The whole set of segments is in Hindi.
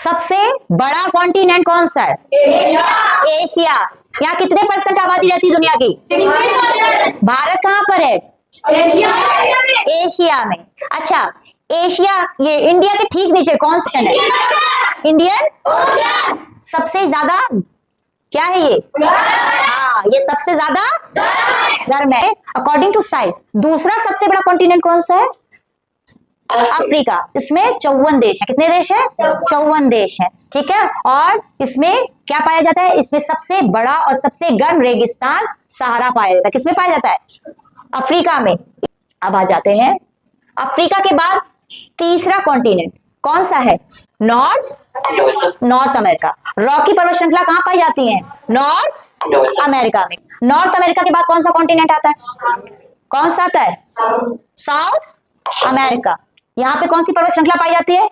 सबसे बड़ा कॉन्टिनेंट कौन सा है? एशिया। यहाँ कितने % आबादी रहती है दुनिया की? भारत कहाँ पर है? एशिया में। अच्छा, एशिया, ये इंडिया के ठीक नीचे कौन सा है? इंडियन। सबसे ज्यादा क्या है ये? हाँ, ये सबसे ज्यादा गर्म है अकॉर्डिंग टू साइज। दूसरा सबसे बड़ा कॉन्टिनेंट कौन सा है? अफ्रीका। इसमें 54 देश है। कितने देश है? 54 देश है। ठीक है। और इसमें क्या पाया जाता है? इसमें सबसे बड़ा और सबसे गर्म रेगिस्तान सहारा पाया जाता है। किसमें पाया जाता है? अफ्रीका में। अब आ जाते हैं अफ्रीका के बाद तीसरा कॉन्टिनेंट कौन सा है? North America. रॉकी पर्वत श्रृंखला कहाँ पाई जाती है? नॉर्थ अमेरिका में। नॉर्थ अमेरिका के बाद कौन सा कॉन्टिनेंट आता है? कौन सा आता है? South America. यहाँ पे कौन सी पर्वत श्रृंखला पाई जाती है?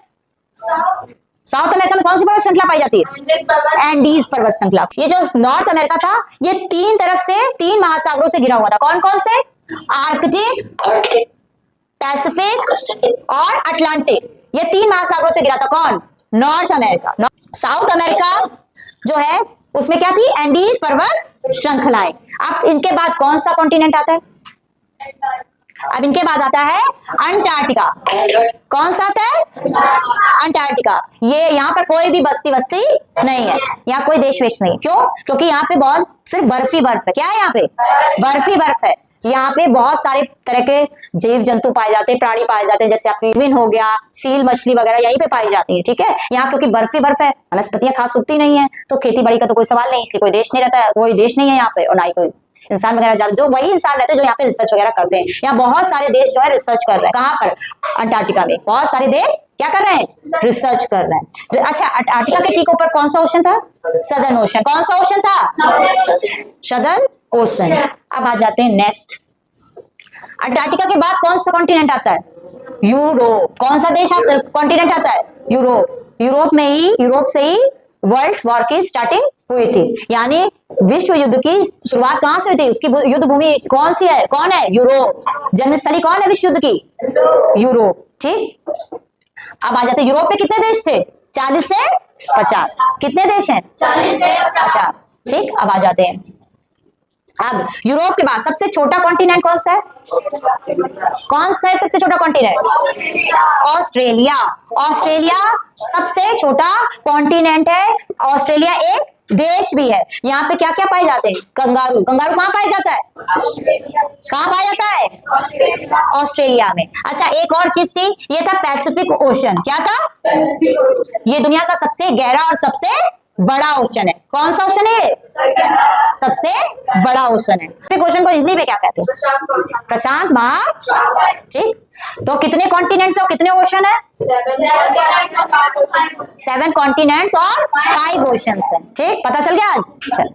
साउथ अमेरिका में कौन सी पर्वत श्रृंखला पाई जाती है? एंडीज पर्वत श्रृंखला। ये जो नॉर्थ अमेरिका था, ये तीन तरफ से 3 महासागरों से घिरा हुआ था। कौन कौन से? आर्कटिक, पैसिफिक और अटलांटिक। ये 3 महासागरों से घिरा था। कौन? North America. साउथ अमेरिका जो है उसमें क्या थी? एंडीज पर्वत श्रृंखलाएं। अब इनके बाद कौन सा कॉन्टिनेंट आता है? अब इनके बाद आता है अंटार्कटिका। कौन सा आता है? अंटार्कटिका। ये यहाँ पर कोई भी बस्ती नहीं है, यहाँ कोई देश वेश नहीं। क्यों? क्योंकि यहाँ पे बहुत सिर्फ बर्फ ही बर्फ है। क्या है यहाँ पे? बर्फ ही बर्फ है। यहाँ पे बहुत सारे तरह के जीव जंतु पाए जाते हैं, प्राणी पाए जाते हैं, जैसे आपकी पेंगुइन हो गया, सील मछली वगैरह यहीं पे पाई जाती है। ठीक है। यहाँ क्योंकि बर्फ ही बर्फ है, वनस्पतियां खास उगती नहीं है, तो खेती बाड़ी का तो कोई सवाल नहीं, इसलिए कोई देश नहीं रहता है, कोई देश नहीं है यहाँ पे, और ना ही कोई इंसान वगैरह ज्यादा। जो वही इंसान रहते हैं जो यहाँ पे रिसर्च वगैरह करते हैं। यहाँ बहुत सारे देश जो है रिसर्च कर रहे हैं। कहाँ पर? अंटार्कटिका में। बहुत सारे देश क्या कर रहे हैं? रिसर्च कर रहे हैं। अच्छा, अंटार्कटिका के ठीक ऊपर कौन सा ओशन था? Southern ocean. कौन सा ओशन था? Southern ocean. अब आ जाते हैं नेक्स्ट। अंटार्कटिका के बाद कौन सा कॉन्टिनेंट आता है? यूरोप। कौन सा देश कॉन्टिनेंट आता है? यूरोप। यूरोप से ही वर्ल्ड वॉर की स्टार्टिंग हुई थी। यानी विश्व युद्ध की शुरुआत कहां से हुई थी? उसकी युद्ध भूमि कौन सी है? कौन है? यूरोप। जन्मस्थली कौन है विश्व युद्ध की? यूरोप। ठीक। अब आ जाते हैं यूरोप में कितने देश थे? 40 से 50। कितने देश हैं? 40 से 50। ठीक। अब आ जाते हैं, अब यूरोप के बाद सबसे छोटा कॉन्टिनेंट कौन सा है? कौन सा है सबसे छोटा कॉन्टिनेंट? ऑस्ट्रेलिया। ऑस्ट्रेलिया सबसे छोटा कॉन्टिनेंट है। ऑस्ट्रेलिया एक देश भी है। यहाँ पे क्या क्या पाए जाते हैं? कंगारू। कंगारू कहाँ पाया जाता है? कहाँ पाया जाता है? ऑस्ट्रेलिया में। अच्छा, एक और चीज थी, ये था पैसिफिक ओशन। क्या था? ये दुनिया का सबसे गहरा और सबसे बड़ा ओशन है। कौन सा ओशन है? सबसे बड़ा ओशन है। पैसिफिक ओशन को हिंदी में क्या कहते हैं? प्रशांत महासागर। ठीक। तो कितने कॉन्टिनेंट्स और कितने ओशन है? 7 कॉन्टिनेंट्स और 5 ओशंस है। ठीक, पता चल गया आज? चल।